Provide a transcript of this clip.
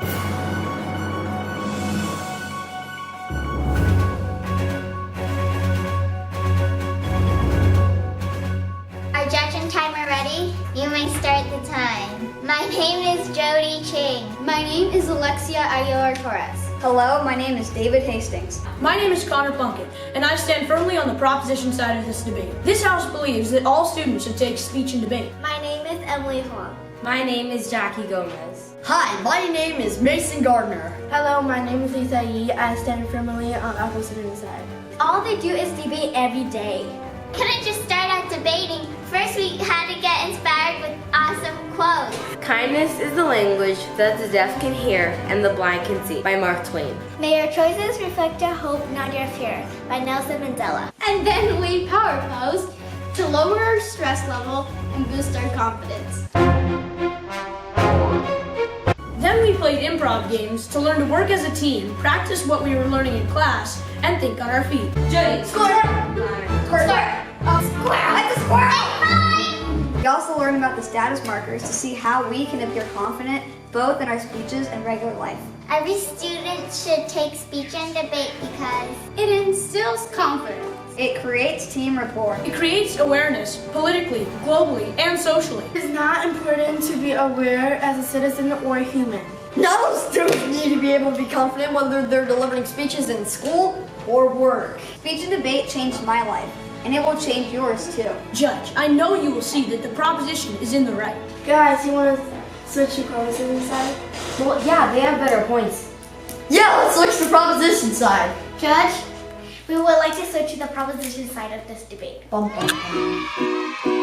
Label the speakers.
Speaker 1: Are judge and timer ready? You may start the time. My name is Jody Ching.
Speaker 2: My name is Alexia Aguilar Torres.
Speaker 3: Hello, my name is David Hastings.
Speaker 4: My name is Connor Plunkett, and I stand firmly on the proposition side of this debate. This House believes that all students should take speech and debate.
Speaker 2: My name is Emily Huang.
Speaker 5: My name is Jackie Gomez.
Speaker 6: Hi, my name is Mason Gardner.
Speaker 7: Hello, my name is Lisa Yi. I stand firmly on opposite side.
Speaker 2: All they do is debate every day.
Speaker 1: Couldn't just start out debating. First we had to get inspired with awesome quotes.
Speaker 5: Kindness is the language that the deaf can hear and the blind can see, by Mark Twain.
Speaker 2: May your choices reflect your hope, not your fear, by Nelson Mandela.
Speaker 7: And then we power pose to lower our stress level and boost our confidence.
Speaker 4: Then we played improv games to learn to work as a team, practice what we were learning in class, and think on our feet. Jody,
Speaker 3: Square! We also learned about the status markers to see how we can appear confident both in our speeches and regular life.
Speaker 1: Every student should take speech and debate because
Speaker 7: It instills confidence.
Speaker 3: It creates team rapport.
Speaker 4: it creates awareness politically, globally, and socially.
Speaker 7: It is not important to be aware as a citizen or a human.
Speaker 6: Not all students need to be able to be confident whether they're delivering speeches in school or work.
Speaker 3: Speech and debate changed my life, and it will change yours too.
Speaker 4: Judge, I know you will see that the proposition is in the right.
Speaker 7: Guys, you want to switch to proposition side?
Speaker 5: Well, yeah, they have better points.
Speaker 6: Yeah, let's switch to proposition side.
Speaker 2: Judge, we would like to switch to the proposition side of this debate.
Speaker 6: Bum, bum, bum.